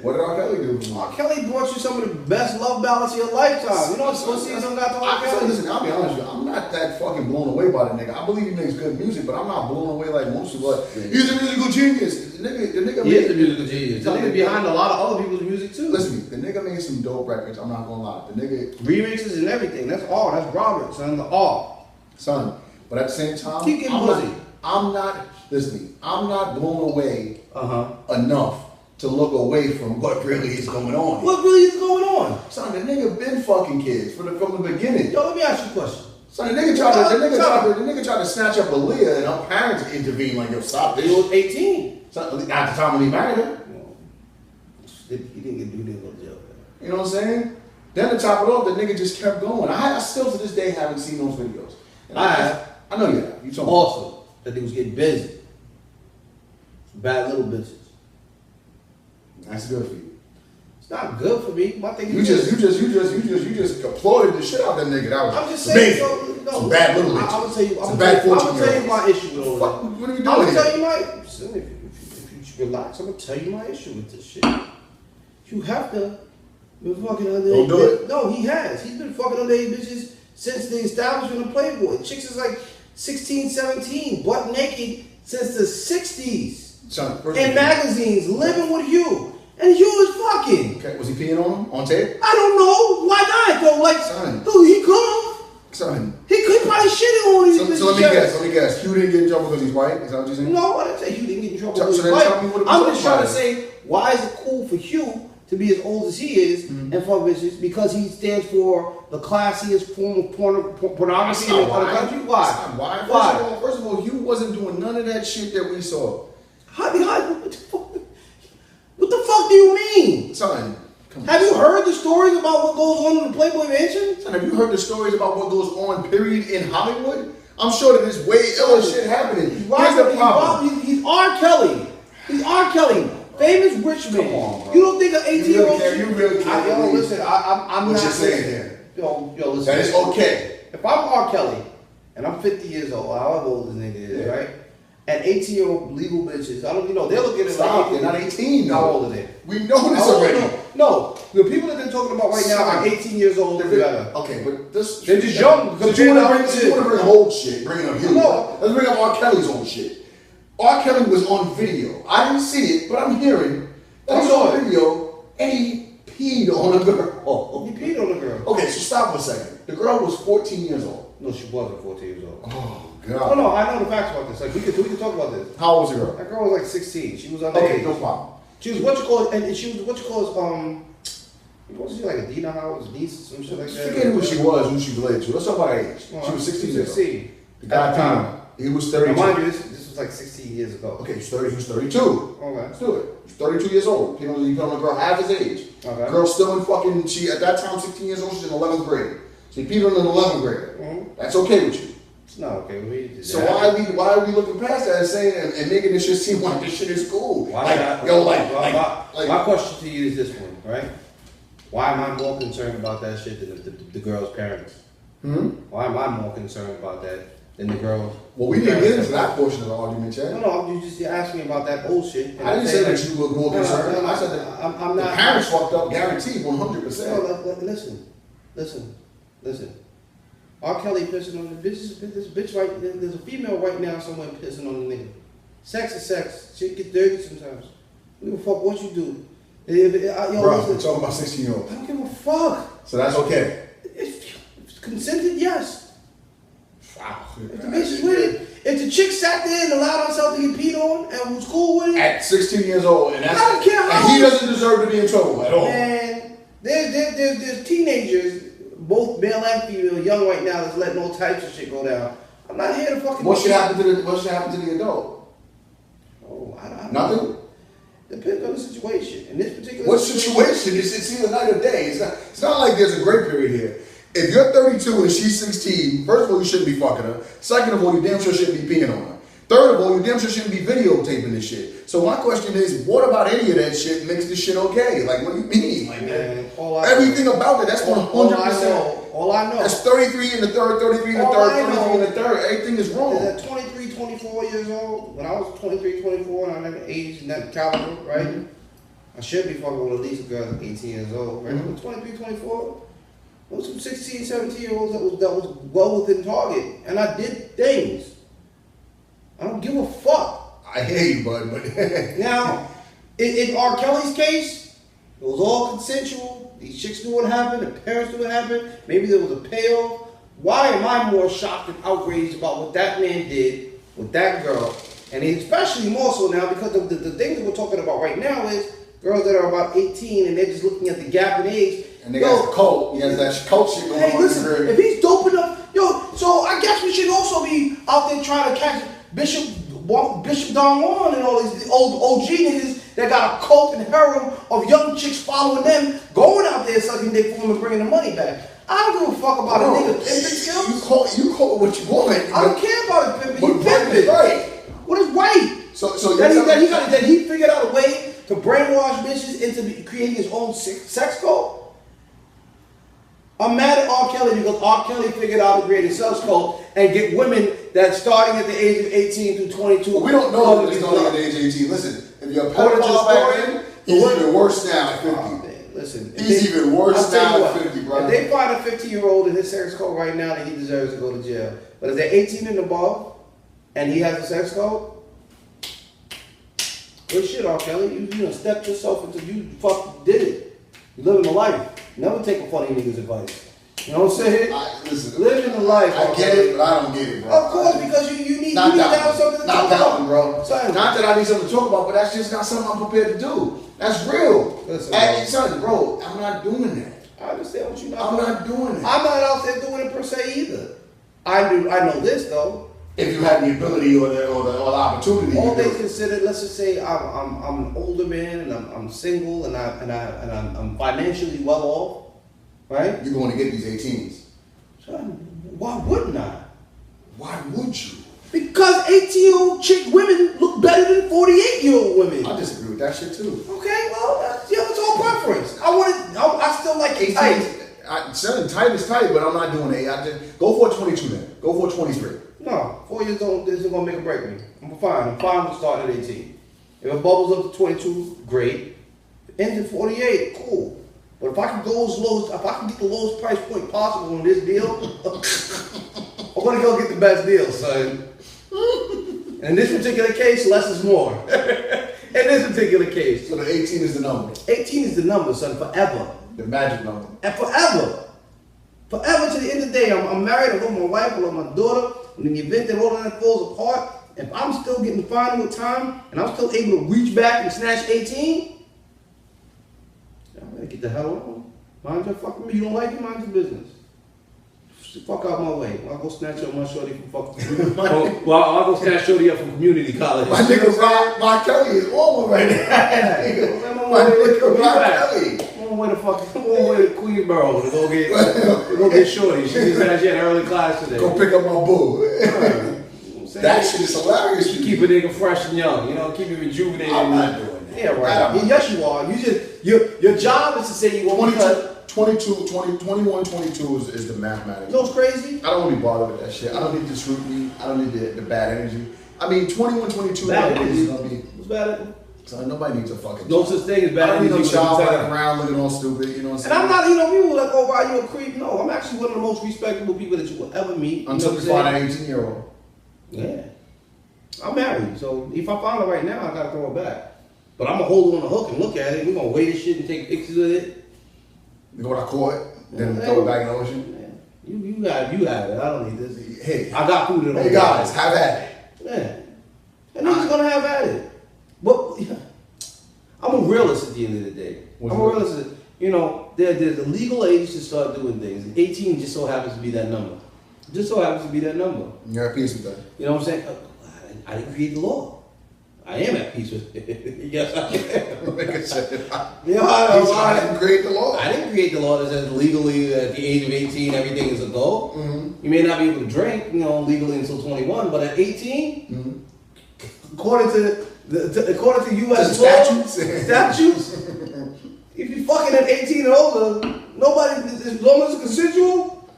Speaker 1: What did R. Kelly do for me?
Speaker 2: R. Kelly brought you some of the best love ballads of your lifetime. You know what's supposed to see some guy to R. Kelly?
Speaker 1: Listen, I'll be honest with you. I'm not that fucking blown away by the nigga. I believe he makes good music, but I'm not blown away like most people. He's a musical genius. The nigga
Speaker 2: he is a musical genius. The nigga behind a lot of other people's music too.
Speaker 1: Listen, the nigga made some dope records. I'm not gonna lie. The nigga
Speaker 2: remixes and everything. That's all. That's Robert, son. The all.
Speaker 1: son. But at the same time,
Speaker 2: Keep getting pussy.
Speaker 1: I'm not listening. I'm not blown away
Speaker 2: Uh-huh.
Speaker 1: enough to look away from what really is going on.
Speaker 2: What really is going on?
Speaker 1: Son, the nigga been fucking kids from the beginning.
Speaker 2: Yo, let me ask you a question.
Speaker 1: Son, the nigga tried to snatch up Aaliyah and her parents intervened like, yo, stop this.
Speaker 2: He was 18.
Speaker 1: Son, at the time when he married her.
Speaker 2: He didn't get do that little jail.
Speaker 1: You know what I'm saying? Then to top it off, the nigga just kept going. I still to this day haven't seen those videos. And I know you have. You told me.
Speaker 2: Also, that they was getting busy. Bad little bitches.
Speaker 1: That's good for you.
Speaker 2: It's not good for me. My thing
Speaker 1: You
Speaker 2: is
Speaker 1: just applauded the shit out of that nigga. That was
Speaker 2: I'm just saying,
Speaker 1: amazing.
Speaker 2: no,
Speaker 1: Some bad little bitches.
Speaker 2: I'm gonna tell you.
Speaker 1: Some bad
Speaker 2: I'm gonna
Speaker 1: 14-year-olds.
Speaker 2: tell you my issue with all
Speaker 1: Fuck,
Speaker 2: that.
Speaker 1: what are you doing
Speaker 2: I'm gonna
Speaker 1: here?
Speaker 2: tell you my. Listen, if you relax, I'm gonna tell you my issue with this shit. You have to been fucking underage.
Speaker 1: Don't do it.
Speaker 2: No, he has. He's been fucking underage bitches since the establishment of Playboy. Chicks is like 16, 17, butt naked since the 60s.
Speaker 1: Son,
Speaker 2: In magazines, living with you. And you was fucking.
Speaker 1: Okay, was he peeing on him on tape?
Speaker 2: I don't know. Why not? Though, like,
Speaker 1: Son.
Speaker 2: dude, he could have.
Speaker 1: Son.
Speaker 2: He could probably shitted on these bitches.
Speaker 1: So let me guess. Hugh didn't get in trouble because he's white? Is that what you're saying?
Speaker 2: No, I didn't say Hugh didn't get in trouble.
Speaker 1: So
Speaker 2: with
Speaker 1: then
Speaker 2: his
Speaker 1: tell me
Speaker 2: wife.
Speaker 1: what it was
Speaker 2: I'm
Speaker 1: up
Speaker 2: just trying to
Speaker 1: about.
Speaker 2: say, why is it cool for Hugh to be as old as he is and fuck bitches? Because he stands for the classiest form of pornography in the country. Why?
Speaker 1: That's not why. First of all, Hugh wasn't doing none of that shit that we saw.
Speaker 2: What the fuck do you mean?
Speaker 1: Son, come on.
Speaker 2: Have you heard the stories about what goes on in the Playboy Mansion?
Speaker 1: Son, have you heard the stories about what goes on, period, in Hollywood? I'm sure that there's way iller shit happening. Here's the problem.
Speaker 2: He's R. Kelly. He's R. Kelly. Famous rich man.
Speaker 1: Come on, bro.
Speaker 2: You don't think an 18-year-old
Speaker 1: You really can't
Speaker 2: Yo,
Speaker 1: believe
Speaker 2: listen, I'm
Speaker 1: what
Speaker 2: not
Speaker 1: you're saying
Speaker 2: listening.
Speaker 1: here.
Speaker 2: Yo, listen.
Speaker 1: That is okay.
Speaker 2: If I'm R. Kelly and I'm 50 years old, however old this nigga is,
Speaker 1: Yeah.
Speaker 2: right? And 18-year-old legal bitches, I don't, they're looking at
Speaker 1: Stop,
Speaker 2: like
Speaker 1: they're not 18 though.
Speaker 2: How old are they?
Speaker 1: We know this
Speaker 2: How old-
Speaker 1: already.
Speaker 2: No, the people that they're talking about right now are 18 years old or better.
Speaker 1: Okay, but this...
Speaker 2: They're just young.
Speaker 1: So you want to bring old shit, bringing up Hugh.
Speaker 2: No.
Speaker 1: Let's bring up R. Kelly's old shit. R. Kelly was on video. I didn't see it, but I'm hearing that he's on video and he peed on a girl.
Speaker 2: He peed on a girl.
Speaker 1: Okay, so stop for a second. The girl was 14 years old.
Speaker 2: No, she wasn't 14 years old.
Speaker 1: Oh,
Speaker 2: Oh
Speaker 1: God.
Speaker 2: no, I know the facts about this. Like we could talk about this.
Speaker 1: How old was the girl?
Speaker 2: That girl was like 16. She was underage.
Speaker 1: Okay, no problem.
Speaker 2: She was what you call, and she was what you call was she like a Dina Howard's niece, some shit like that?
Speaker 1: Forget who she was, who she related to. Let's talk about her age.
Speaker 2: Well,
Speaker 1: She was 16 years old.
Speaker 2: 16.
Speaker 1: The guy
Speaker 2: At the time.
Speaker 1: He was
Speaker 2: Now,
Speaker 1: 32.
Speaker 2: mind you, this was like 16 years ago.
Speaker 1: Okay, he's 30. He was 32.
Speaker 2: Okay.
Speaker 1: Let's do it. He's 32 years old. He put on a girl half his age.
Speaker 2: Okay.
Speaker 1: Girl still in fucking, she at that time 16 years old, she's in 11th grade. So he peed on an 11th grader.
Speaker 2: Mhm.
Speaker 1: That's okay with you.
Speaker 2: It's not okay with me.
Speaker 1: So why are we looking past that and saying and making this shit seem like this shit is cool?
Speaker 2: My question to you is this one, right? Why am I more concerned about that shit than the girl's parents? Why am I more concerned about that than the girls?
Speaker 1: Well, we didn't get into that portion of the argument, Chad.
Speaker 2: No, you just asked me about that bullshit. and
Speaker 1: I didn't say
Speaker 2: said
Speaker 1: that you were more concerned. I said that
Speaker 2: I'm
Speaker 1: the
Speaker 2: not.
Speaker 1: parents fucked up, guaranteed, 100%.
Speaker 2: No, listen. R. Kelly pissing on the bitch. This bitch right there's a female right now somewhere pissing on the nigga. Sex is sex. Shit get dirty sometimes. We give a fuck what you do.
Speaker 1: Bro, we're talking about 16-year-olds.
Speaker 2: I don't give a fuck.
Speaker 1: So that's okay.
Speaker 2: It's consented, yes.
Speaker 1: Wow.
Speaker 2: If the bitch is with it, if the chick sat there and allowed herself to get peed on and was cool with it,
Speaker 1: At 16 years old, and that's
Speaker 2: I don't care how
Speaker 1: and he
Speaker 2: old-
Speaker 1: doesn't deserve to be in trouble at all.
Speaker 2: man, there's teenagers, both male and female, young right now, that's letting all types of shit go down. I'm not here to fucking.
Speaker 1: What should happen to the adult?
Speaker 2: Oh, I don't.
Speaker 1: Nothing.
Speaker 2: Depends on the situation. In this particular
Speaker 1: What situation? It's either night or day. It's not like there's a great period here. If you're 32 and she's 16, first of all, you shouldn't be fucking her. Second of all, you damn sure shouldn't be peeing on her. Third of all, you damn sure shouldn't be videotaping this shit. So my question is, what about any of that shit makes this shit okay? Like, what do you mean? Like,
Speaker 2: Man,
Speaker 1: everything about it, that's 100%.
Speaker 2: All I know.
Speaker 1: That's 33 in the third, 33 in the
Speaker 2: All
Speaker 1: third,
Speaker 2: I
Speaker 1: 33 in the
Speaker 2: know
Speaker 1: third. Everything is wrong.
Speaker 2: At 23, 24 years old, when I was 23, 24, and I'm that age and that caliber, right?
Speaker 1: Mm-hmm.
Speaker 2: I should be fucking with at least a girl that's 18 years old, right?
Speaker 1: Mm-hmm.
Speaker 2: But 23, 24, those some 16, 17-year-olds that was well within target, and I did things. I don't give a fuck.
Speaker 1: I hear you, bud, but
Speaker 2: Now, in R. Kelly's case, it was all consensual. These chicks knew what happened. The parents knew what happened. Maybe there was a payoff. Why am I more shocked and outraged about what that man did with that girl? And especially more so now because the things that we're talking about right now is girls that are about 18 and they're just looking at the gap in age.
Speaker 1: And they got the cult. He has that cult shit going on.
Speaker 2: Hey, listen, if he's doping up, so I guess we should also be out there trying to catch Bishop Don Juan and all these old OG niggas that got a cult and harem of young chicks following them, going out there sucking dick for them and bringing the money back. I don't give a fuck about a nigga pimping skills.
Speaker 1: You call it what you want.
Speaker 2: I don't care about it pimping. He pimping.
Speaker 1: Right.
Speaker 2: What is right?
Speaker 1: So
Speaker 2: that he figured out a way to brainwash bitches into creating his own sex cult. I'm mad at R. Kelly because R. Kelly figured out to create a sex cult and get women that starting at the age of 18 through 22.
Speaker 1: Well, we don't know that he's starting at the age of 18. Listen, if you're a pedophile back then, he's even worse now at 50.
Speaker 2: Oh, man, listen,
Speaker 1: he's even worse now at 50, bro.
Speaker 2: If they find a 50-year-old in his sex cult right now, then he deserves to go to jail. But if they're 18 and above and he has a sex cult, good shit, R. Kelly. You stepped yourself into, you fucking did it. You living the life. Never take a funny nigga's advice. You know what I'm saying?
Speaker 1: Listen,
Speaker 2: living the life.
Speaker 1: I get it, but I don't get it, bro.
Speaker 2: Of course, because you need to have something to talk about,
Speaker 1: bro. Son, not that I need something to talk about, but that's just not something I'm prepared to do. That's real. Listen, son, bro, I'm not doing that.
Speaker 2: I understand what you're not
Speaker 1: I'm
Speaker 2: doing.
Speaker 1: not doing it.
Speaker 2: I'm not out there doing it per se either. I know this though.
Speaker 1: If you had the ability or the opportunity,
Speaker 2: all things considered, let's just say I'm an older man and I'm single and I'm financially well off, right?
Speaker 1: You're going to get these 18s.
Speaker 2: Son, why wouldn't I?
Speaker 1: Why would you?
Speaker 2: Because 18-year-old chick women look better than 48-year-old women.
Speaker 1: I disagree with that shit too.
Speaker 2: Okay, well, that's all preference. I still like 18.
Speaker 1: Tight is tight, but I'm not doing it. I just go for a 22 then. Go for a 23.
Speaker 2: No, 4 years old isn't gonna make or break me. I'm fine with starting at 18. If it bubbles up to 22, great. Ends at 48, cool. But if I can go if I can get the lowest price point possible on this deal, I'm gonna go get the best deal, son. In this particular case, less is more. In this particular case.
Speaker 1: So the 18 is the number.
Speaker 2: 18 is the number, son, forever.
Speaker 1: The magic number.
Speaker 2: And forever. Forever to the end of the day. I'm married, I love my wife, I love my daughter. And in the event that all of that falls apart, if I'm still getting final with time and I'm still able to reach back and snatch 18, I'm gonna get the hell on. Mind your fucking me. You don't like it, mind your business. Fuck out my way. I'll go snatch up my shorty from fucking well, I'll go snatch shorty up from community college.
Speaker 1: My nigga Rock Kelly is on one right now. My nigga Rock Kelly.
Speaker 2: I'm on way to Queensboro to go get shorty. She just had an early class today.
Speaker 1: Go pick up my boo. That shit is hilarious.
Speaker 2: You keep a nigga fresh and young, keep you rejuvenated.
Speaker 1: I'm not doing that.
Speaker 2: Yeah, right. Yes, you are. Your job is to say you want to
Speaker 1: 21, 22 is the mathematics.
Speaker 2: You know what's crazy?
Speaker 1: I don't want to be bothered with that shit. I don't need the scrutiny. I don't need the bad energy. I mean, 21, 22
Speaker 2: bad
Speaker 1: is going to be...
Speaker 2: What's bad energy?
Speaker 1: So nobody needs a fucking...
Speaker 2: No such thing as bad energy.
Speaker 1: I don't need no child running around looking all stupid, you know what I'm saying?
Speaker 2: And I'm not, people like, oh, why you a creep? No, I'm actually one of the most respectable people that you will ever meet.
Speaker 1: Until you find an 18-year-old.
Speaker 2: Yeah. I'm married, so if I find her right now, I got to throw her back. But I'm going to hold her on the hook and look at it. We're going to weigh this shit and take pictures of it.
Speaker 1: You know what I caught? Then throw it back in the ocean.
Speaker 2: You have it. I don't need this.
Speaker 1: Hey,
Speaker 2: I got food at home.
Speaker 1: Hey guys, have at it.
Speaker 2: Yeah, and niggas gonna have at it. But I'm a realist at the end of the day. I'm a realist. There's a legal age to start doing things. And 18 just so happens to be that number. Just so happens to be that number.
Speaker 1: You're at peace with that.
Speaker 2: You know what I'm saying? I didn't create the law. I am at peace with it. Yes, I am.
Speaker 1: I didn't create the law.
Speaker 2: I didn't create the law that says legally at the age of 18 everything is a go.
Speaker 1: Mm-hmm.
Speaker 2: You may not be able to drink, legally until 21, but at 18, according to U.S. statutes, if you're fucking at 18 and older, nobody, as long as it's consensual,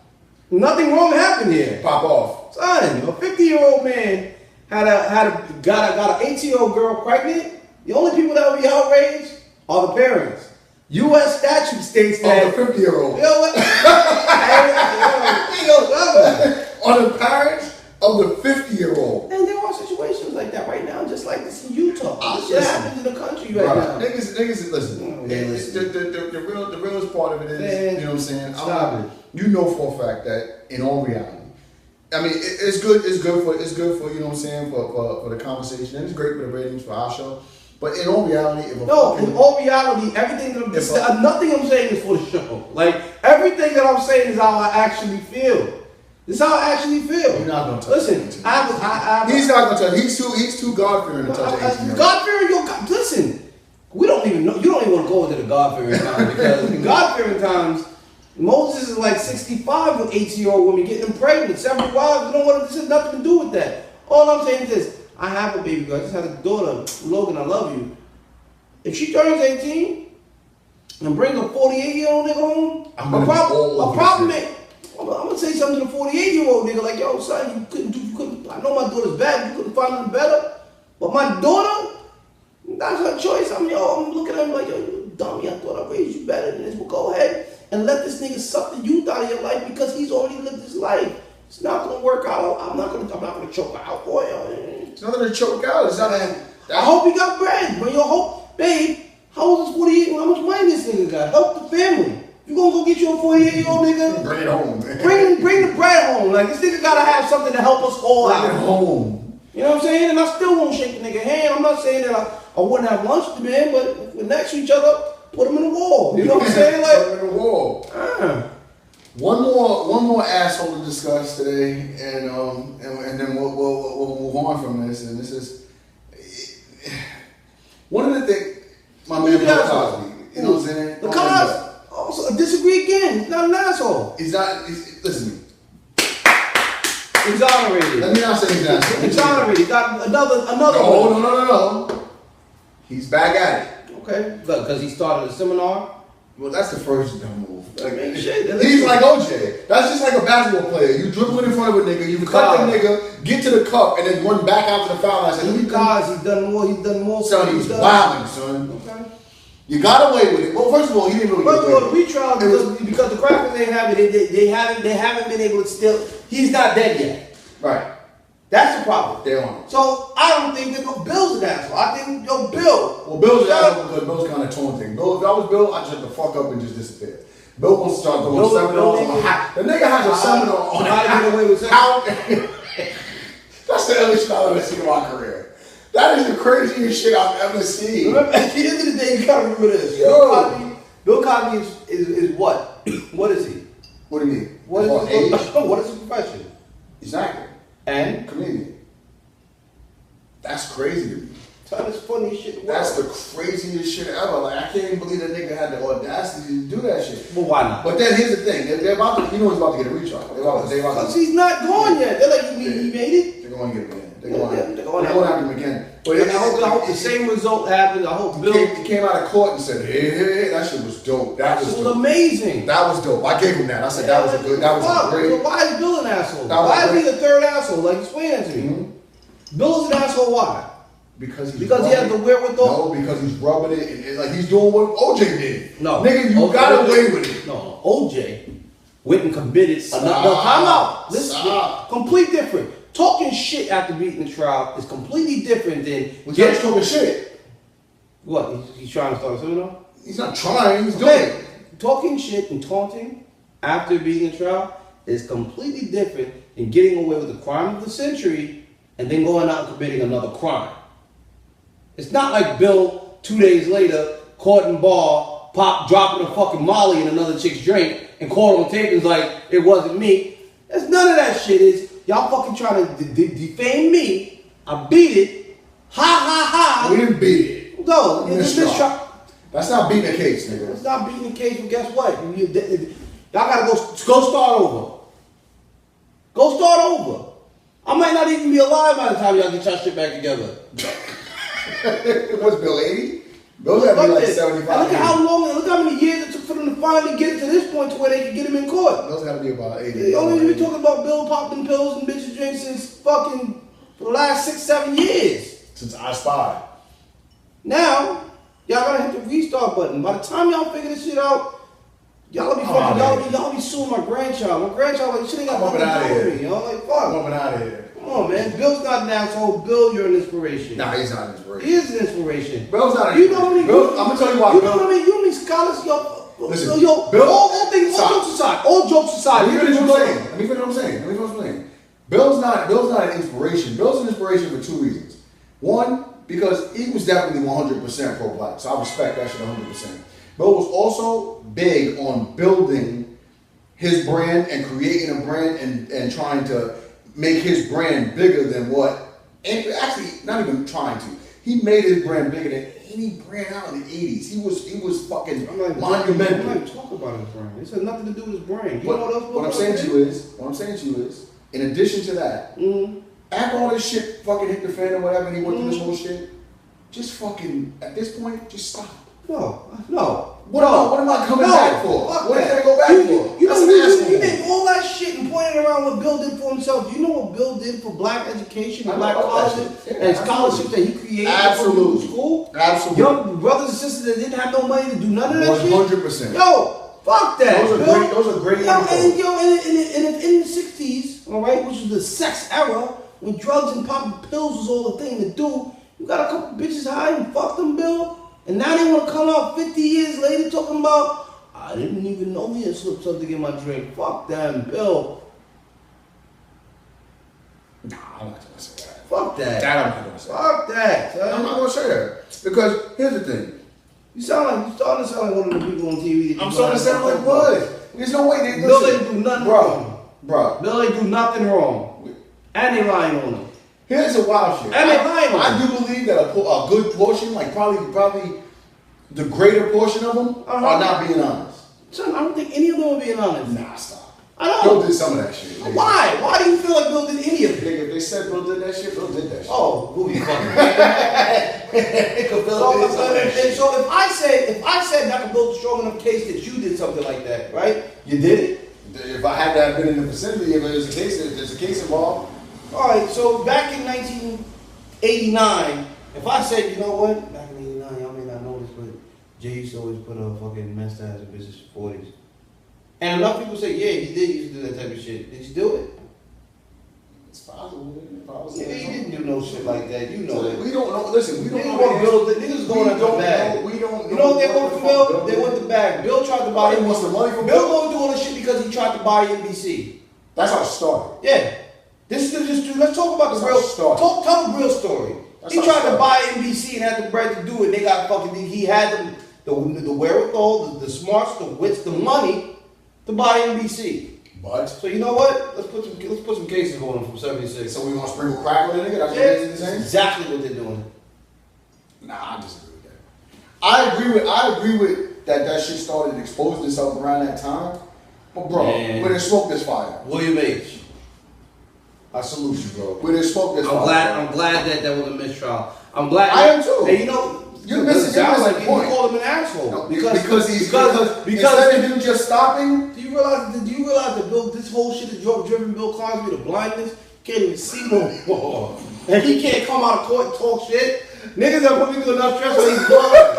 Speaker 2: nothing wrong happened here.
Speaker 1: Pop off,
Speaker 2: son. A 50-year-old man got an 18-year-old girl pregnant. The only people that would be outraged are the parents. U.S. statute states that.
Speaker 1: On the 50-year-old.
Speaker 2: You know what?
Speaker 1: On the parents of the 50-year-old.
Speaker 2: And there are situations like that right now, just like this in Utah. This shit happens in the country you right now.
Speaker 1: Niggas, listen.
Speaker 2: Yeah,
Speaker 1: The realest part of it is,
Speaker 2: Man,
Speaker 1: you know what I'm saying?
Speaker 2: stop it.
Speaker 1: You know for a fact that in all reality, I mean, it's good. It's good for you know what I'm saying for the conversation, and it's great for the ratings for our show. But in all reality,
Speaker 2: in all reality, everything nothing I'm saying is for the show. Like everything that I'm saying is how I actually feel. This is how I actually feel.
Speaker 1: You're not gonna touch
Speaker 2: listen.
Speaker 1: he's
Speaker 2: not
Speaker 1: gonna touch. He's too God fearing to touch 18.
Speaker 2: God fearing, listen. We don't even know. You don't even want to go into the God fearing times because in God fearing times, Moses is like 65 with 18-year-old women getting them pregnant, several wives. You know what? This has nothing to do with that. All I'm saying is this. I have a baby girl. I just had a daughter, Logan. I love you. If she turns 18 and brings a 48-year-old nigga home, a problem is, I'm gonna say something to the 48-year-old nigga like, yo, son, you couldn't. I know my daughter's bad. You couldn't find nothing better, but my daughter, that's her choice. I'm looking at him like, yo, you dummy. I thought I raised you better than this. Well, go ahead and let this nigga suck the youth out of your life because he's already lived his life. It's not gonna work out. I'm not gonna choke her out, boy.
Speaker 1: It's not gonna choke out. It's not.
Speaker 2: I hope he got bread, but yo, hope, babe. How old is 48? How much money this nigga got? Help the family. You gonna go get you a 48-year-old nigga?
Speaker 1: Bring it home, man.
Speaker 2: Bring the bread home. Like this nigga gotta have something to help us all out.
Speaker 1: Bring it home.
Speaker 2: You know what I'm saying? And I still won't shake the nigga hand. I'm not saying that I wouldn't have lunch with the man, but if we're next to each other, put him in the wall. You know what I'm saying? Like
Speaker 1: put him in the wall. One more asshole to discuss today, and then we'll move on from this. And this is one of the things. My man Bill Cosby. You know what I'm saying?
Speaker 2: The Cosby. Also, disagree again. He's not an asshole.
Speaker 1: He's not. Listen to me.
Speaker 2: Exonerated.
Speaker 1: Let me not say he's not.
Speaker 2: Exonerated. Got another.
Speaker 1: No. He's back at it.
Speaker 2: Okay. Because he started a seminar.
Speaker 1: Well, that's the first dumb move.
Speaker 2: He's
Speaker 1: like OJ. That's just like a basketball player. You dribble in front of a nigga, you cut the nigga, get to the cup, and then run back out to the foul line.
Speaker 2: He's done more.
Speaker 1: Son, he's wilding, son.
Speaker 2: Okay.
Speaker 1: You got away with it. Well, first of all, he didn't really get away with it.
Speaker 2: Retrial because the crackers ain't have it. They haven't been able to still. He's not dead yet.
Speaker 1: Right.
Speaker 2: That's the problem.
Speaker 1: They're on it.
Speaker 2: So I don't think that Bill's an asshole. I think Bill.
Speaker 1: Well, Bill's an asshole because Bill's kind of torn thing. Bill, if I was Bill, I'd shut the fuck up and just disappear. Bill wants to start doing seminars on how. The nigga has a seminar on how to get away with sex. That's the illest shit I've ever seen in my career. That is the craziest shit I've ever seen.
Speaker 2: Remember, at the end of the day, you gotta remember this. Bill Cosby is what? What is he?
Speaker 1: What do you mean?
Speaker 2: What is his profession?
Speaker 1: He's an actor.
Speaker 2: And?
Speaker 1: Comedian. That's crazy to me.
Speaker 2: That's funny shit.
Speaker 1: That's the craziest shit ever. Like, I can't even believe that nigga had the audacity to do that shit.
Speaker 2: Well, why not?
Speaker 1: But then here's the thing. They're about to, he's about to get a retrial.
Speaker 2: Because he's not gone yet. They're like, he made it.
Speaker 1: They're going to get him again. They're going after him again. But
Speaker 2: I hope the same result happens. I hope Bill
Speaker 1: came out of court and said, hey, that shit was dope. That was
Speaker 2: amazing.
Speaker 1: That was dope. I gave him that. I said that was a great.
Speaker 2: So why is Bill an asshole? Why is he the third asshole? Like, explain that to me. Mm-hmm. Bill is an asshole. Why?
Speaker 1: Because
Speaker 2: he has the wherewithal.
Speaker 1: No, because he's rubbing it and like he's doing what OJ did.
Speaker 2: No,
Speaker 1: nigga, you got away with it.
Speaker 2: No, OJ went and committed. No, time out. Listen, complete different. Talking shit after beating the trial is completely different than
Speaker 1: just talking shit.
Speaker 2: What? He's trying to start a seminar?
Speaker 1: He's not trying. He's doing it.
Speaker 2: Talking shit and taunting after beating the trial is completely different than getting away with the crime of the century and then going out and committing another crime. It's not like Bill, 2 days later, caught in bar, dropping a fucking Molly in another chick's drink, and caught on tape and was like, it wasn't me. There's none of that shit. Is y'all fucking trying to defame me. I beat it. Ha ha ha.
Speaker 1: We didn't beat it.
Speaker 2: No.
Speaker 1: That's not beating the case, nigga.
Speaker 2: It's not beating the case, but guess what? Y'all gotta go start over. Go start over. I might not even be alive by the time y'all get your shit back together.
Speaker 1: What's Bill, 80? Bill's gotta be like 75.
Speaker 2: Look how many years it took for them to finally get to this point to where they can get him in court.
Speaker 1: Bill's gotta be about 80.
Speaker 2: They only been talking about Bill popping pills and bitches drinks since fucking for the last 6-7 years.
Speaker 1: Since I Spy.
Speaker 2: Now, y'all gotta hit the restart button. By the time y'all figure this shit out, y'all be fucking, y'all be suing my grandchild. My grandchild, like, shit ain't got nothing to do with me. Y'all like, fuck.
Speaker 1: I'm moving out of here.
Speaker 2: Come on, man. Bill's not an asshole. Bill, you're an inspiration.
Speaker 1: Nah, he's not an inspiration.
Speaker 2: He is an inspiration.
Speaker 1: Bill's not an
Speaker 2: You know what I mean?
Speaker 1: Bill, I'm gonna tell you why.
Speaker 2: You know what I mean? You know what I mean? Scholars,
Speaker 1: Listen,
Speaker 2: yo,
Speaker 1: Bill,
Speaker 2: all things, all jokes aside, all jokes aside.
Speaker 1: Let me finish what I'm saying. Bill's not an inspiration. Bill's an inspiration for two reasons. One, because he was definitely 100% pro-black, so I respect that shit 100%. Bill was also big on building his brand and creating a brand and trying to make his brand bigger than what, and actually not even trying to. He made his brand bigger than any brand out in the 80s. He was fucking monumental.
Speaker 2: I'm not even talking about his brand. This has nothing to do with his brand. You
Speaker 1: But
Speaker 2: know what else?
Speaker 1: what I'm saying to you is, in addition to that, after all this shit fucking hit the fan or whatever, and he went through this whole shit, just fucking, at this point, just stop.
Speaker 2: No.
Speaker 1: What am I coming back for? What am I gonna go back for?
Speaker 2: You did all that shit and pointed around what Bill did for himself. You know what Bill did for black education and black colleges and scholarships that he created for school?
Speaker 1: Absolutely.
Speaker 2: Young brothers and sisters that didn't have no money to do none of that shit?
Speaker 1: 100%.
Speaker 2: Yo, fuck that.
Speaker 1: Those are great.
Speaker 2: And in the 60s, all right, which was the sex era, when drugs and popping pills was all the thing to do, you got a couple bitches high and fucked them, Bill. And now they want to come out 50 years later talking about, I didn't even know he had slipped something in my drink. Fuck them, Bill.
Speaker 1: Nah, I'm not gonna say that.
Speaker 2: Fuck that.
Speaker 1: That I'm not gonna say.
Speaker 2: Fuck that. Son.
Speaker 1: I'm not gonna say that because here's the thing.
Speaker 2: You starting to sound like one of the people on TV.
Speaker 1: I'm starting to sound like what? There's no way they
Speaker 2: Bill ain't do nothing wrong.
Speaker 1: Bro.
Speaker 2: Bill ain't do nothing wrong. And they lying on him.
Speaker 1: Here's the wild shit.
Speaker 2: And they lying on him.
Speaker 1: I do believe that a good portion, like probably the greater portion of them are not being honest.
Speaker 2: Son, I don't think any of them are being honest.
Speaker 1: Nah, stop.
Speaker 2: I don't.
Speaker 1: Bill did some of that shit. Nigga.
Speaker 2: Why? Why do you feel like Bill did any of it?
Speaker 1: Nigga, if they said Bill did that shit, Bill did that shit.
Speaker 2: Oh, who you fucking? So if I said I could build a strong enough case that you did something like that, right? You did it.
Speaker 1: If I had to have been in the vicinity, if there's a case involved.
Speaker 2: All right. So back in 1989, if I said, you know what, back in '89, y'all may not know this, but Jay used to always put a fucking mess ass in business for 40s. And enough people say, yeah, he did used to do that type of shit. Did you do it?
Speaker 1: It's possible.
Speaker 2: Yeah, he didn't do no shit like that. You know it.
Speaker 1: We don't know. Listen, we don't know.
Speaker 2: Niggas going at the bag.
Speaker 1: We don't know.
Speaker 2: You know what they want from Bill? They want the bag. Bill tried to buy
Speaker 1: He wants the money from
Speaker 2: Bill going to do all this shit because he tried to buy NBC.
Speaker 1: That's how it started.
Speaker 2: Yeah. This is just let's talk about the
Speaker 1: That's
Speaker 2: real
Speaker 1: how it started.
Speaker 2: Tell the real story.
Speaker 1: That's
Speaker 2: He
Speaker 1: how it
Speaker 2: tried to
Speaker 1: started.
Speaker 2: buy NBC and had the bread to do it. They got fucking. He had the wherewithal, the smarts, the wits, the money to buy NBC.
Speaker 1: But
Speaker 2: So you know what? Let's put some cases on him from '76.
Speaker 1: so we want to sprinkle crack on that nigga? That's what
Speaker 2: Yeah,
Speaker 1: they're
Speaker 2: that's
Speaker 1: saying?
Speaker 2: exactly what they're doing.
Speaker 1: Nah, I disagree with that. I agree with that shit started exposing itself around that time. But bro,
Speaker 2: Man.
Speaker 1: where there's smoke, there's fire.
Speaker 2: William H. I salute you, bro.
Speaker 1: Where there's smoke, there's fire.
Speaker 2: I'm glad that was a mistrial. I'm glad.
Speaker 1: I am too.
Speaker 2: And you know,
Speaker 1: You're missing
Speaker 2: like
Speaker 1: the
Speaker 2: you
Speaker 1: point.
Speaker 2: call him an asshole
Speaker 1: No,
Speaker 2: because
Speaker 1: instead of him just stopping,
Speaker 2: do you realize that Bill, this whole shit has driven Bill Cosby to blindness? Can't even see no more, and he can't come out of court and talk shit. Niggas have put me through enough stress where he's blind.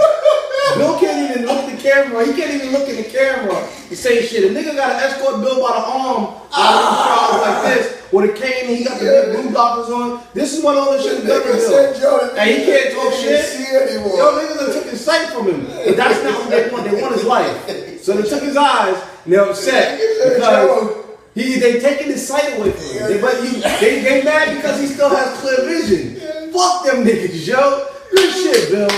Speaker 2: Bill can't even look at the camera. He can't even look in the camera and say shit. A nigga got to escort Bill by the arm out of like this with a cane and he got the big blue blockers on. This is what all this shit is done to Bill. And he can't talk shit.
Speaker 1: Anymore.
Speaker 2: Yo, niggas done took his sight from him. But that's not what they want. They want his life. So they took his eyes and they're upset because they taking his sight away from him. They mad because he still has clear vision. Fuck them niggas, yo. Good shit, Bill.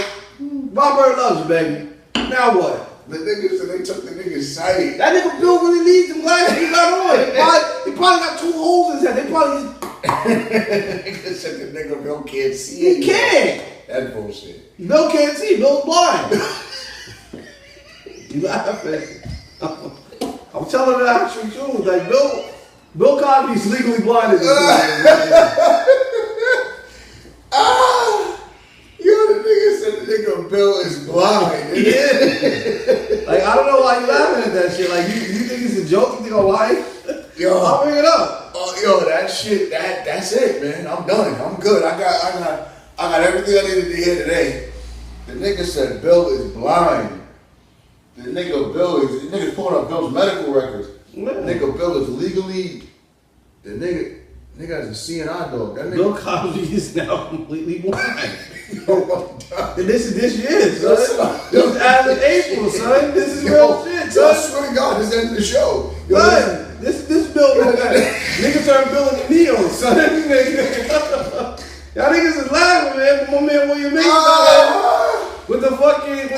Speaker 2: Robert loves you, baby. Now what?
Speaker 1: The niggas said they took the nigga's sight.
Speaker 2: That nigga Bill really needs them glasses he got on. He probably got 2 holes in his head. They probably
Speaker 1: Niggas said the nigga Bill can't see.
Speaker 2: he can't.
Speaker 1: That's bullshit.
Speaker 2: Bill can't see. Bill's blind. You laughing? I'm telling the actual truth. Like Bill Cosby's legally blind at this
Speaker 1: Yo, the nigga said the nigga Bill is blind.
Speaker 2: Yeah. Like I don't know why you laughing at that shit. Like you think it's a joke? You think I'm lying?
Speaker 1: Yo,
Speaker 2: I'll bring it up.
Speaker 1: Yo, that shit. That's it, man. I'm done. I'm good. I got everything I needed to hear today. The nigga said Bill is blind. The nigga's pulling up Bill's medical records.
Speaker 2: Yeah.
Speaker 1: Nigga Bill is legally. The nigga. Nigga is a CNI dog. That
Speaker 2: Bill
Speaker 1: nigga.
Speaker 2: Cosby is now completely blind.
Speaker 1: Oh my God.
Speaker 2: And this year, son.
Speaker 1: Son.
Speaker 2: This is as of April, son. This is real shit,
Speaker 1: Yo, I
Speaker 2: son.
Speaker 1: swear to God, this is the end of the show. Yo,
Speaker 2: Son, this Bill, niggas turned Bill into Neo, son. Y'all niggas is laughing, man. But my man William Mason, with the fucking,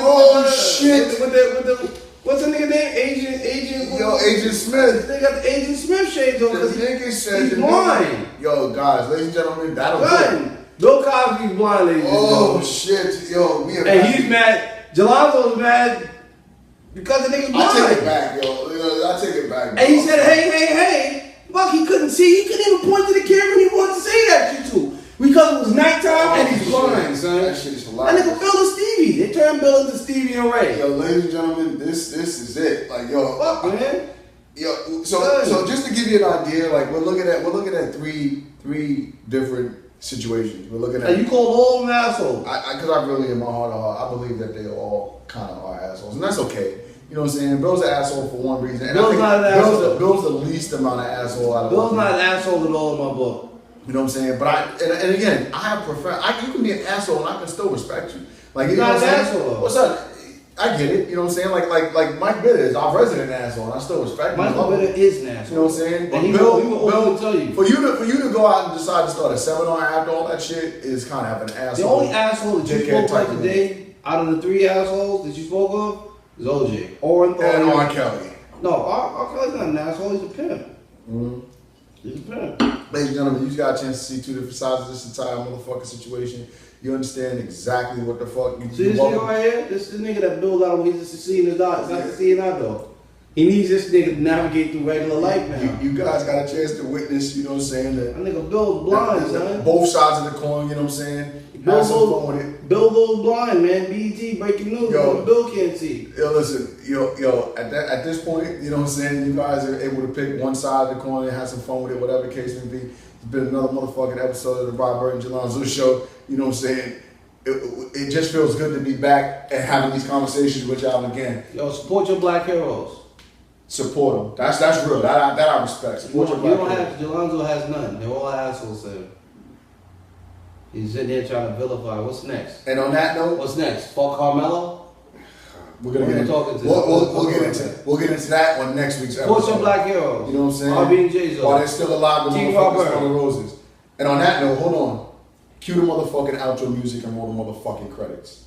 Speaker 1: shit.
Speaker 2: with the what's the nigga name? Agent.
Speaker 1: Yo, Agent Smith.
Speaker 2: They got the Agent Smith shades on
Speaker 1: The
Speaker 2: because
Speaker 1: nigga said
Speaker 2: he's
Speaker 1: the
Speaker 2: blind.
Speaker 1: nigga- Yo, guys, ladies and gentlemen, that'll do it.
Speaker 2: Son, Bill Cosby's blind, ladies and
Speaker 1: Oh
Speaker 2: gentlemen.
Speaker 1: shit, yo, we have.
Speaker 2: And he's mad. Jelonzo's mad because the nigga's blind.
Speaker 1: I take it back, yo. I take it back.
Speaker 2: And he said, hey. Fuck, he couldn't see. He couldn't even point to the camera he wanted to say that shit to. Because it was nighttime and he's blind, son.
Speaker 1: That shit is
Speaker 2: That
Speaker 1: hilarious.
Speaker 2: nigga Bill and Stevie. They turned Bill into Stevie and Ray.
Speaker 1: Yo, ladies and gentlemen, this is it. Like, yo,
Speaker 2: Fuck, man.
Speaker 1: yo. So just to give you an idea, like we're looking at three different situations. We're looking at.
Speaker 2: And you called all of them assholes.
Speaker 1: Because I really, in my heart of heart, I believe that they all kind of are assholes, and that's okay. You know what I'm saying? Bill's an asshole for one reason. And
Speaker 2: Bill's not an asshole.
Speaker 1: Bill's the least amount of asshole out of
Speaker 2: Bill's
Speaker 1: all
Speaker 2: not
Speaker 1: of
Speaker 2: an
Speaker 1: them.
Speaker 2: asshole at all in my book.
Speaker 1: You know what I'm saying? But and again, I have prefer. You can be an asshole and I can still respect you. Like you
Speaker 2: You're
Speaker 1: know
Speaker 2: not
Speaker 1: what I'm
Speaker 2: an
Speaker 1: saying?
Speaker 2: asshole, though.
Speaker 1: What's up? I get it. You know what I'm saying? Like Mike Bitter is our resident asshole, and I still respect him.
Speaker 2: Michael
Speaker 1: Love him.
Speaker 2: Bitter is an asshole.
Speaker 1: You know what I'm saying?
Speaker 2: And he
Speaker 1: Bill,
Speaker 2: will openly tell you.
Speaker 1: for you to go out and decide to start a seminar after all that shit is kind of an asshole.
Speaker 2: The only asshole that you
Speaker 1: dickhead
Speaker 2: spoke
Speaker 1: type
Speaker 2: of
Speaker 1: of
Speaker 2: today, out of the three assholes that you spoke of, is OJ. Or
Speaker 1: and R. Kelly.
Speaker 2: No, R. Kelly's not an asshole. He's a pimp.
Speaker 1: Mm-hmm.
Speaker 2: He's a pimp.
Speaker 1: Ladies and gentlemen, you got a chance to see two different sides of this entire motherfucking situation. You understand exactly what the fuck you
Speaker 2: See this nigga right here? This nigga that Bill got him, he's just seeing his dog. It's not the seeing eye though. He needs this nigga to navigate through regular life now.
Speaker 1: You guys got a chance to witness, you know what I'm saying,
Speaker 2: That nigga Bill's blind, son.
Speaker 1: both sides of the coin, you know what I'm saying?
Speaker 2: Bill
Speaker 1: Have some fun with it.
Speaker 2: goes blind, man. BET breaking news.
Speaker 1: Yo.
Speaker 2: Bill can't see.
Speaker 1: Yo, listen, at this point, you know what I'm saying, you guys are able to pick one side of the coin and have some fun with it, whatever the case may be. It's been another motherfucking episode of the Robert and Jelonzo show, you know what I'm saying? It just feels good to be back and having these conversations with y'all again.
Speaker 2: Yo, support your black heroes.
Speaker 1: Support them. That's real. That I respect. Support your
Speaker 2: You
Speaker 1: black
Speaker 2: don't
Speaker 1: people.
Speaker 2: have, Jelonzo has none. They're all assholes, sir. He's sitting there trying to vilify. What's next?
Speaker 1: And on that note,
Speaker 2: What's next? Fuck Carmelo?
Speaker 1: we're gonna
Speaker 2: We're
Speaker 1: get into,
Speaker 2: talking to
Speaker 1: we'll get into that on next week's episode.
Speaker 2: Support your black heroes.
Speaker 1: You know what I'm saying?
Speaker 2: R.B. and J.
Speaker 1: While they're still alive, the
Speaker 2: Team
Speaker 1: motherfuckers
Speaker 2: Robert.
Speaker 1: smell the roses. And on that note, hold on. Cue the motherfucking outro music and roll the motherfucking credits.